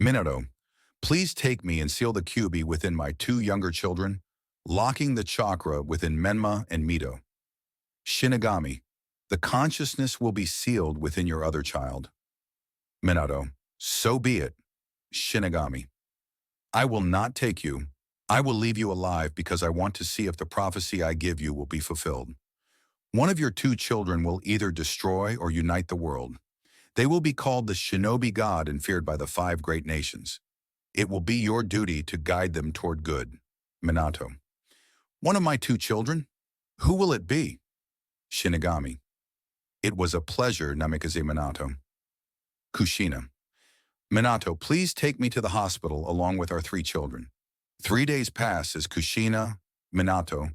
Minato, please take me and seal the Kyuubi within my two younger children, locking the chakra within Menma and Mito. Shinigami, the consciousness will be sealed within your other child. Minato, so be it. Shinigami, I will not take you. I will leave you alive because I want to see if the prophecy I give you will be fulfilled. One of your two children will either destroy or unite the world. They will be called the shinobi god and feared by the five great nations. It will be your duty to guide them toward good. Minato, one of my two children? Who will it be? Shinigami, it was a pleasure, Namikaze Minato. Kushina, Minato, please take me to the hospital along with our three children. 3 days pass as Kushina, Minato,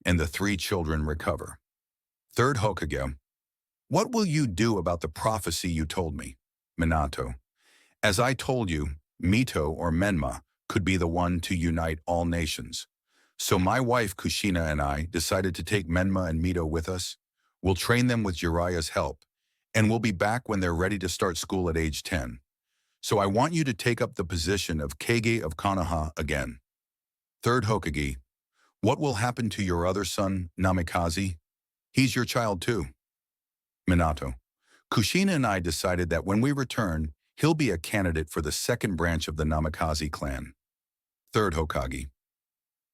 and the three children recover. Third Hokage, what will you do about the prophecy you told me? Minato, as I told you, Mito or Menma could be the one to unite all nations. So my wife Kushina and I decided to take Menma and Mito with us. We'll train them with Jiraiya's help, and we'll be back when they're ready to start school at age 10. So I want you to take up the position of Kage of Konoha again. Third Hokage, what will happen to your other son, Namikaze? He's your child too. Minato, Kushina and I decided that when we return, he'll be a candidate for the second branch of the Namikaze clan. Third Hokage,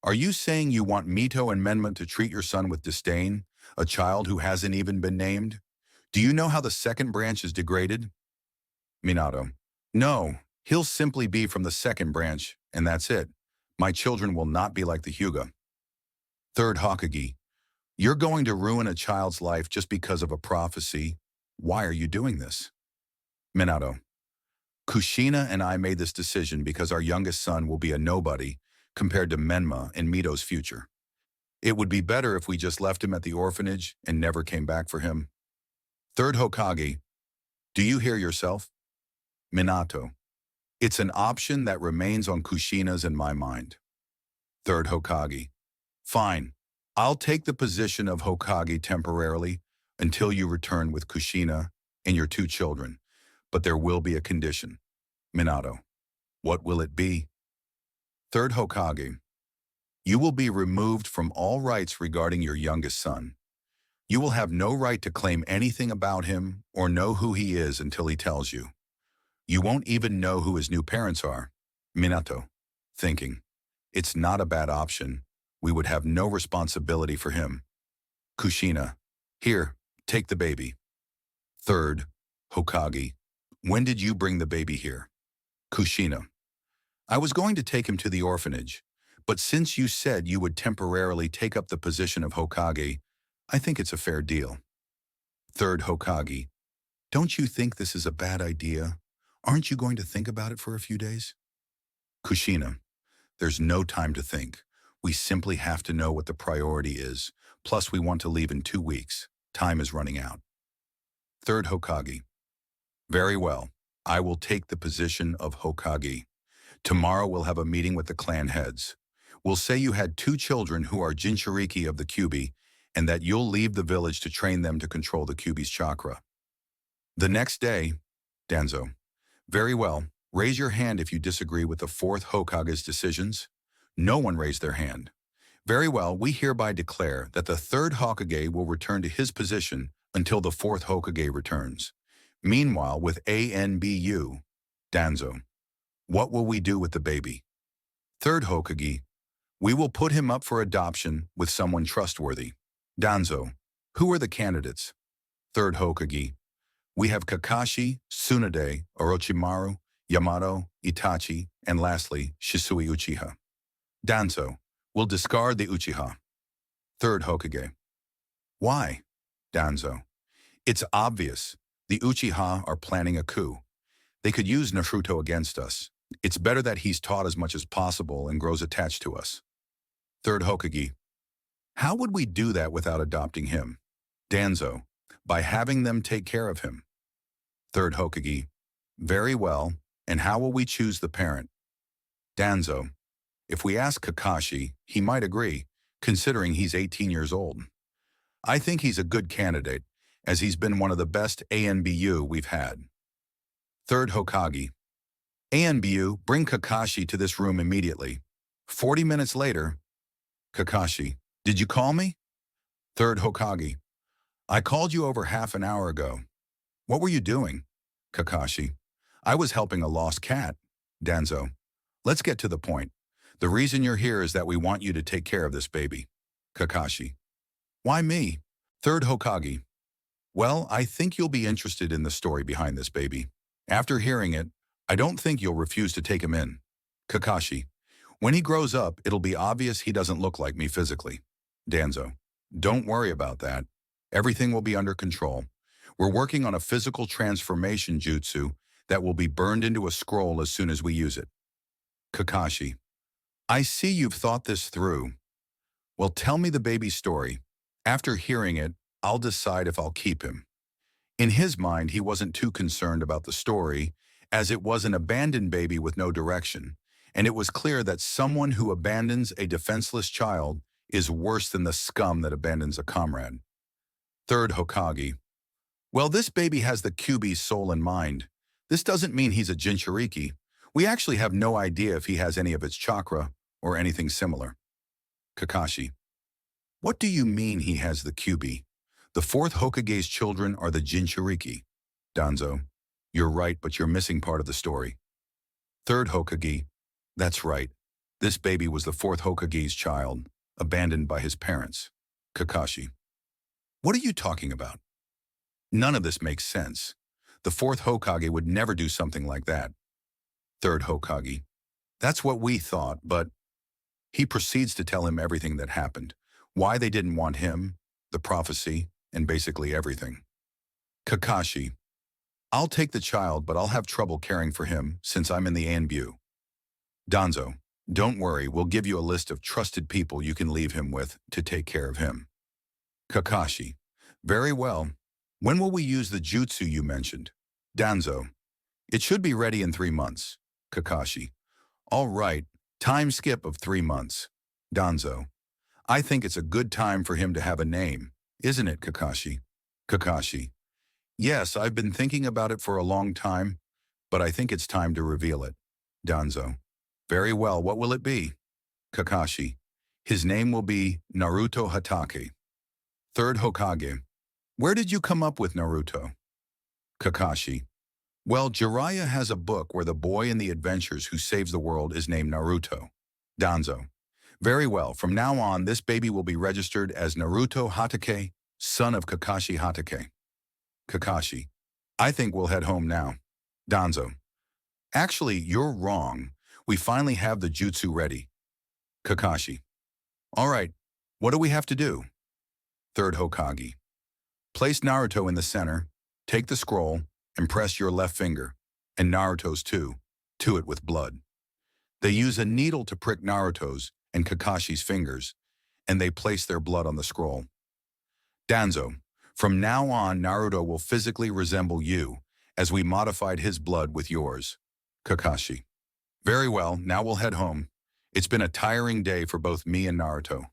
are you saying you want Mito and Menma to treat your son with disdain, a child who hasn't even been named? Do you know how the second branch is degraded? Minato, no, he'll simply be from the second branch, and that's it. My children will not be like the Hyuga. Third Hokage, you're going to ruin a child's life just because of a prophecy. Why are you doing this? Minato, Kushina and I made this decision because our youngest son will be a nobody compared to Menma and Mito's future. It would be better if we just left him at the orphanage and never came back for him. Third Hokage, do you hear yourself? Minato, it's an option that remains on Kushina's and my mind. Third Hokage, fine. I'll take the position of Hokage temporarily until you return with Kushina and your two children, but there will be a condition. Minato, what will it be? Third Hokage, you will be removed from all rights regarding your youngest son. You will have no right to claim anything about him or know who he is until he tells you. You won't even know who his new parents are. Minato, thinking, it's not a bad option. We would have no responsibility for him. Kushina, here, take the baby. Third Hokage, when did you bring the baby here? Kushina, I was going to take him to the orphanage, but since you said you would temporarily take up the position of Hokage, I think it's a fair deal. Third Hokage, don't you think this is a bad idea? Aren't you going to think about it for a few days? Kushina, there's no time to think. We simply have to know what the priority is. Plus, we want to leave in 2 weeks. Time is running out. Third Hokage, very well. I will take the position of Hokage. Tomorrow we'll have a meeting with the clan heads. We'll say you had 2 children who are Jinchuriki of the Kyuubi, and that you'll leave the village to train them to control the Kyuubi's chakra. The next day, Danzo, very well. Raise your hand if you disagree with the 4th Hokage's decisions. No one raised their hand. Very well, we hereby declare that the 3rd Hokage will return to his position until the 4th Hokage returns. Meanwhile, with ANBU, Danzo, what will we do with the baby? 3rd Hokage, we will put him up for adoption with someone trustworthy. Danzo, who are the candidates? 3rd Hokage, we have Kakashi, Tsunade, Orochimaru, Yamato, Itachi, and lastly, Shisui Uchiha. Danzo, will discard the Uchiha. 3rd Hokage, why? Danzo, it's obvious. The Uchiha are planning a coup. They could use Naruto against us. It's better that he's taught as much as possible and grows attached to us. 3rd Hokage, how would we do that without adopting him? Danzo, by having them take care of him. 3rd Hokage, very well, and how will we choose the parent? Danzo, if we ask Kakashi, he might agree, considering he's 18 years old. I think he's a good candidate, as he's been one of the best ANBU we've had. 3rd Hokage, ANBU, bring Kakashi to this room immediately. 40 minutes later, Kakashi, did you call me? Third Hokage, I called you over half an hour ago. What were you doing? Kakashi, I was helping a lost cat. Danzo, let's get to the point. The reason you're here is that we want you to take care of this baby. Kakashi, why me? Third Hokage, well, I think you'll be interested in the story behind this baby. After hearing it, I don't think you'll refuse to take him in. Kakashi, when he grows up, it'll be obvious he doesn't look like me physically. Danzo, don't worry about that. Everything will be under control. We're working on a physical transformation jutsu that will be burned into a scroll as soon as we use it. Kakashi, I see you've thought this through. Well, tell me the baby's story. After hearing it, I'll decide if I'll keep him. In his mind, he wasn't too concerned about the story, as it was an abandoned baby with no direction, and it was clear that someone who abandons a defenseless child is worse than the scum that abandons a comrade. Third Hokage, well, this baby has the Kyuubi's soul and mind. This doesn't mean he's a Jinchuriki. We actually have no idea if he has any of its chakra or anything similar. Kakashi, what do you mean he has the Kyuubi? The fourth Hokage's children are the Jinchuriki. Danzo, you're right, but you're missing part of the story. Third Hokage, that's right. This baby was the fourth Hokage's child, abandoned by his parents. Kakashi, what are you talking about? None of this makes sense. The fourth Hokage would never do something like that. Third Hokage, that's what we thought, but he proceeds to tell him everything that happened, why they didn't want him, the prophecy, and basically everything. Kakashi, I'll take the child, but I'll have trouble caring for him since I'm in the Anbu. Danzo, don't worry, we'll give you a list of trusted people you can leave him with to take care of him. Kakashi, very well. When will we use the jutsu you mentioned? Danzo, it should be ready in 3 months. Kakashi, all right, time skip of 3 months. Danzo, I think it's a good time for him to have a name, isn't it, Kakashi? Kakashi, yes, I've been thinking about it for a long time, but I think it's time to reveal it. Danzo, very well, what will it be? Kakashi, his name will be Naruto Hatake. Third Hokage, where did you come up with Naruto? Kakashi, well, Jiraiya has a book where the boy in the adventures who saves the world is named Naruto. Danzo, very well, from now on, this baby will be registered as Naruto Hatake, son of Kakashi Hatake. Kakashi, I think we'll head home now. Danzo, actually, you're wrong. We finally have the jutsu ready. Kakashi, all right, what do we have to do? Third Hokage, place Naruto in the center, take the scroll, and press your left finger, and Naruto's too, to it with blood. They use a needle to prick Naruto's and Kakashi's fingers, and they place their blood on the scroll. Danzo, from now on, Naruto will physically resemble you, as we modified his blood with yours. Kakashi, very well, now we'll head home. It's been a tiring day for both me and Naruto.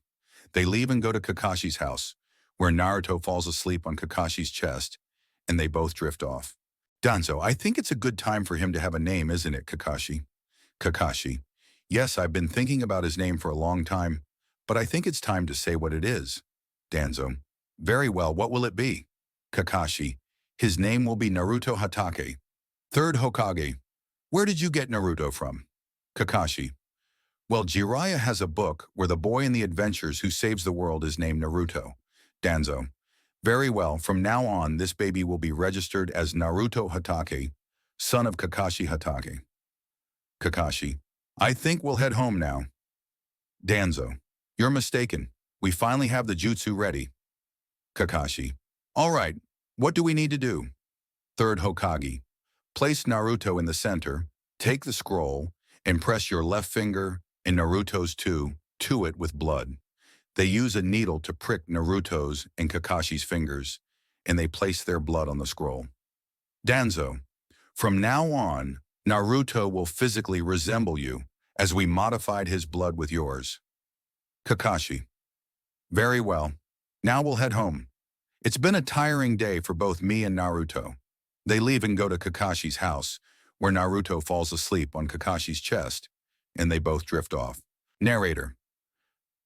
They leave and go to Kakashi's house, where Naruto falls asleep on Kakashi's chest, and they both drift off. Danzo, I think it's a good time for him to have a name, isn't it, Kakashi? Kakashi, yes, I've been thinking about his name for a long time, but I think it's time to say what it is. Danzo, very well, what will it be? Kakashi, his name will be Naruto Hatake. Third Hokage, where did you get Naruto from? Kakashi, well, Jiraiya has a book where the boy in the adventures who saves the world is named Naruto. Danzo, very well, from now on, this baby will be registered as Naruto Hatake, son of Kakashi Hatake. Kakashi, I think we'll head home now. Danzo, you're mistaken. We finally have the jutsu ready. Kakashi, all right, what do we need to do? Third Hokage, place Naruto in the center, take the scroll, and press your left finger and Naruto's too, to it with blood. They use a needle to prick Naruto's and Kakashi's fingers, and they place their blood on the scroll. Danzo, from now on, Naruto will physically resemble you, as we modified his blood with yours. Kakashi, very well. Now we'll head home. It's been a tiring day for both me and Naruto. They leave and go to Kakashi's house, where Naruto falls asleep on Kakashi's chest, and they both drift off. Narrator.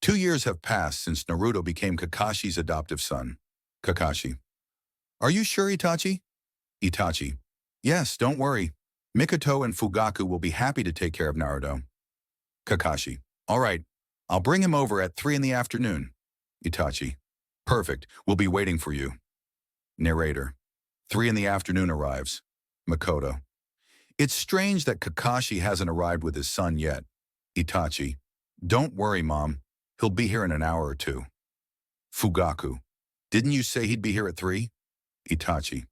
2 years have passed since Naruto became Kakashi's adoptive son. Kakashi. Are you sure, Itachi? Itachi. Yes, don't worry. Mikoto and Fugaku will be happy to take care of Naruto. Kakashi. All right, I'll bring him over at 3 in the afternoon. Itachi. Perfect, we'll be waiting for you. Narrator. 3 in the afternoon arrives. Makoto. It's strange that Kakashi hasn't arrived with his son yet. Itachi. Don't worry, Mom. He'll be here in an hour or two. Fugaku. Didn't you say he'd be here at 3? Itachi.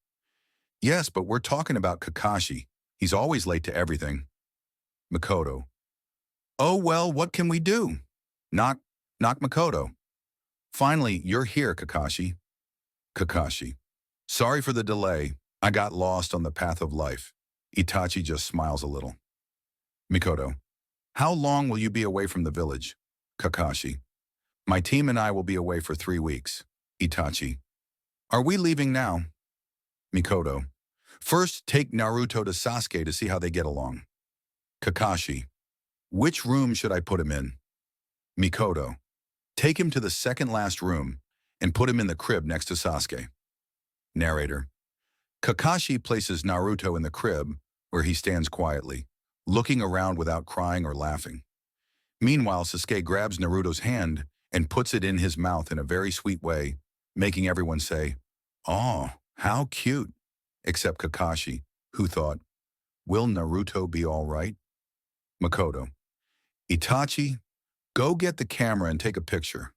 Yes, but we're talking about Kakashi. He's always late to everything. Makoto. Oh well, what can we do? Knock Makoto. Finally, you're here, Kakashi. Kakashi. Sorry for the delay. I got lost on the path of life. Itachi just smiles a little. Mikoto. How long will you be away from the village? Kakashi. My team and I will be away for 3 weeks. Itachi. Are we leaving now? Mikoto. First, take Naruto to Sasuke to see how they get along. Kakashi. Which room should I put him in? Mikoto. Take him to the second last room and put him in the crib next to Sasuke. Narrator. Kakashi places Naruto in the crib where he stands quietly, looking around without crying or laughing. Meanwhile, Sasuke grabs Naruto's hand and puts it in his mouth in a very sweet way, making everyone say, "Oh, how cute," except Kakashi, who thought, "Will Naruto be all right?" Makoto. Itachi, go get the camera and take a picture.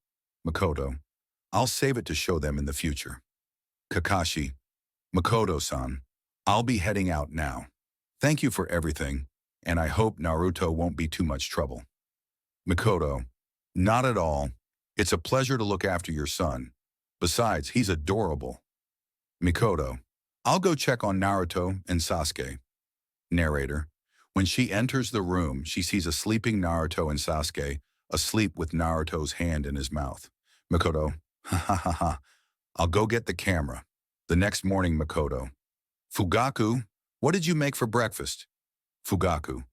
Makoto. I'll save it to show them in the future. Kakashi. Makoto-san, I'll be heading out now. Thank you for everything, and I hope Naruto won't be too much trouble. Makoto. Not at all. It's a pleasure to look after your son. Besides, he's adorable. Mikoto. I'll go check on Naruto and Sasuke. Narrator. When she enters the room, she sees a sleeping Naruto and Sasuke, asleep with Naruto's hand in his mouth. Makoto. Ha ha ha ha. I'll go get the camera. The next morning, Makoto. Fugaku, what did you make for breakfast? Fugaku.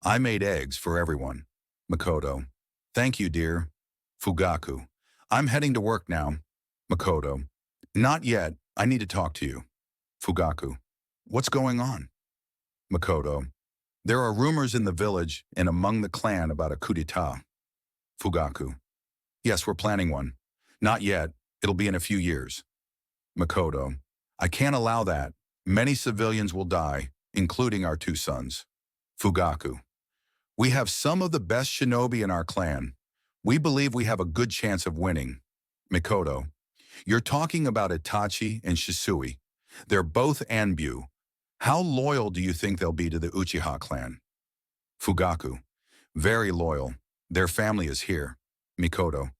I made eggs for everyone. Makoto. Thank you, dear. Fugaku. I'm heading to work now. Makoto. Not yet. I need to talk to you. Fugaku. What's going on? Makoto. There are rumors in the village and among the clan about a coup d'etat. Fugaku. Yes, we're planning one. Not yet. It'll be in a few years. Makoto. I can't allow that. Many civilians will die, including our 2 sons. Fugaku. We have some of the best shinobi in our clan. We believe we have a good chance of winning. Mikoto. You're talking about Itachi and Shisui. They're both Anbu. How loyal do you think they'll be to the Uchiha clan? Fugaku. Very loyal. Their family is here. Mikoto.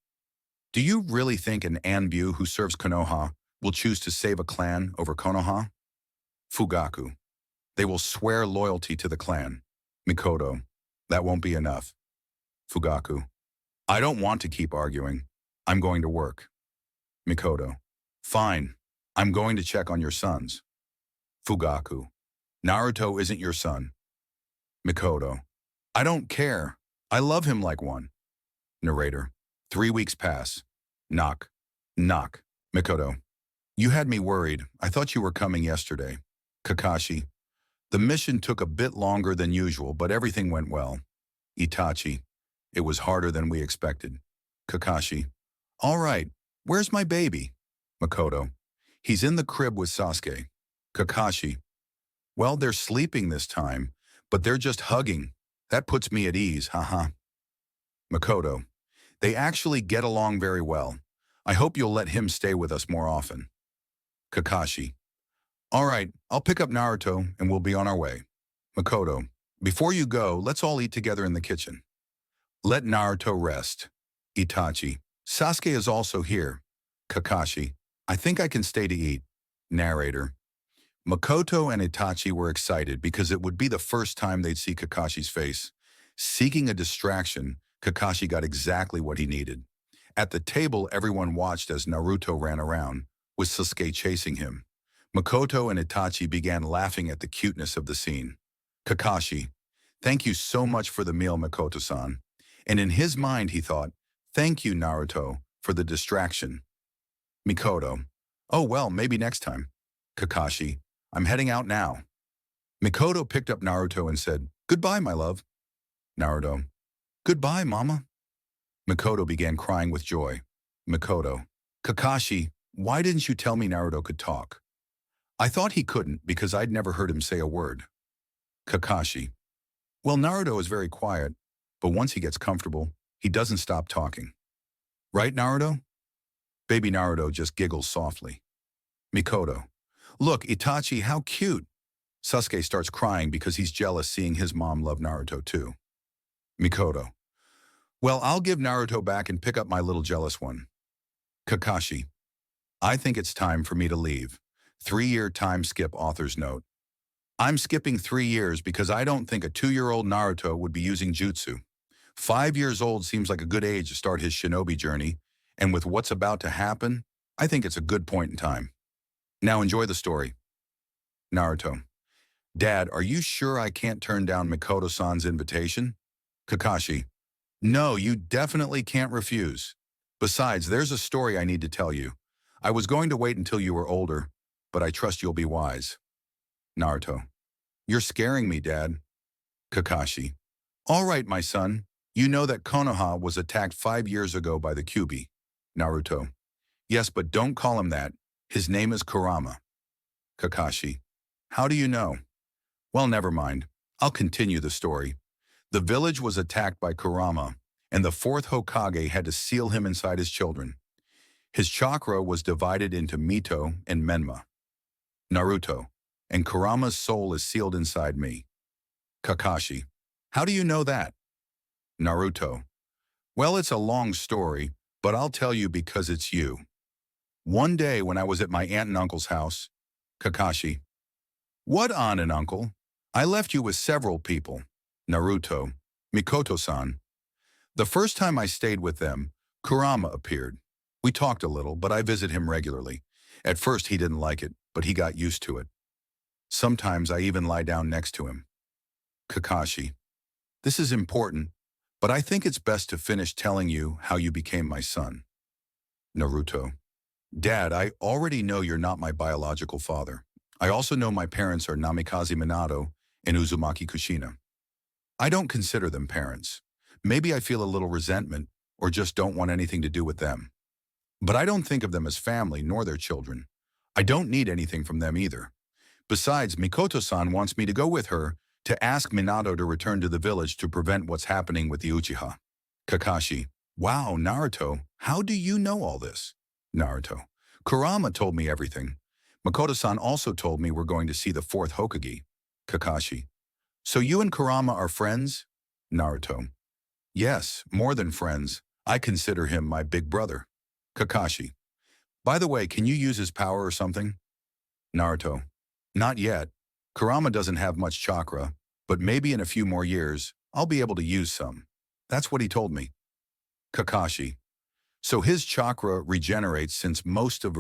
Do you really think an Anbu who serves Konoha will choose to save a clan over Konoha? Fugaku. They will swear loyalty to the clan. Mikoto. That won't be enough. Fugaku. I don't want to keep arguing. I'm going to work. Mikoto. Fine. I'm going to check on your sons. Fugaku. Naruto isn't your son. Mikoto. I don't care. I love him like one. Narrator. 3 weeks pass. Knock. Knock. Mikoto. You had me worried. I thought you were coming yesterday. Kakashi. The mission took a bit longer than usual, but everything went well. Itachi. It was harder than we expected. Kakashi. All right. Where's my baby? Makoto. He's in the crib with Sasuke. Kakashi. Well, they're sleeping this time, but they're just hugging. That puts me at ease, haha. Makoto. They actually get along very well. I hope you'll let him stay with us more often. Kakashi. All right, I'll pick up Naruto and we'll be on our way. Makoto. Before you go, let's all eat together in the kitchen. Let Naruto rest. Itachi. Sasuke is also here. Kakashi. I think I can stay to eat. Narrator. Makoto and Itachi were excited because it would be the first time they'd see Kakashi's face. Seeking a distraction, Kakashi got exactly what he needed. At the table, everyone watched as Naruto ran around, with Sasuke chasing him. Makoto and Itachi began laughing at the cuteness of the scene. Kakashi, thank you so much for the meal, Makoto-san. And in his mind, he thought, thank you, Naruto, for the distraction. Mikoto, oh well, maybe next time. Kakashi, I'm heading out now. Mikoto picked up Naruto and said, goodbye, my love. Naruto, goodbye, mama. Mikoto began crying with joy. Mikoto, Kakashi, why didn't you tell me Naruto could talk? I thought he couldn't because I'd never heard him say a word. Kakashi, well, Naruto is very quiet, but once he gets comfortable, he doesn't stop talking. Right, Naruto? Baby Naruto just giggles softly. Mikoto, look, Itachi, how cute. Sasuke starts crying because he's jealous seeing his mom love Naruto too. Mikoto, well, I'll give Naruto back and pick up my little jealous one. Kakashi, I think it's time for me to leave. 3-year time skip author's note. I'm skipping 3 years because I don't think a 2-year-old Naruto would be using jutsu. 5 years old seems like a good age to start his shinobi journey, and with what's about to happen, I think it's a good point in time. Now enjoy the story. Naruto, Dad, are you sure I can't turn down Mikoto-san's invitation? Kakashi, no, you definitely can't refuse. Besides, there's a story I need to tell you. I was going to wait until you were older, but I trust you'll be wise. Naruto, you're scaring me, Dad. Kakashi, all right, my son. You know that Konoha was attacked 5 years ago by the Kyuubi. Naruto, yes, but don't call him that. His name is Kurama. Kakashi, how do you know? Well, never mind. I'll continue the story. The village was attacked by Kurama, and the fourth Hokage had to seal him inside his children. His chakra was divided into Mito and Menma. Naruto, and Kurama's soul is sealed inside me. Kakashi, how do you know that? Naruto, well, it's a long story, but I'll tell you because it's you. One day when I was at my aunt and uncle's house, Kakashi, what aunt and uncle? I left you with several people. Naruto, Mikoto-san. The first time I stayed with them, Kurama appeared. We talked a little, but I visit him regularly. At first he didn't like it, but he got used to it. Sometimes I even lie down next to him. Kakashi, this is important, but I think it's best to finish telling you how you became my son. Naruto, Dad, I already know you're not my biological father. I also know my parents are Namikaze Minato and Uzumaki Kushina. I don't consider them parents. Maybe I feel a little resentment or just don't want anything to do with them. But I don't think of them as family nor their children. I don't need anything from them either. Besides, Mikoto-san wants me to go with her to ask Minato to return to the village to prevent what's happening with the Uchiha. Kakashi, wow, Naruto, how do you know all this? Naruto, Kurama told me everything. Makoto-san also told me we're going to see the fourth Hokage. Kakashi, so you and Kurama are friends? Naruto, yes, more than friends. I consider him my big brother. Kakashi, by the way, can you use his power or something? Naruto, not yet. Kurama doesn't have much chakra, but maybe in a few more years, I'll be able to use some. That's what he told me. Kakashi, so his chakra regenerates since most of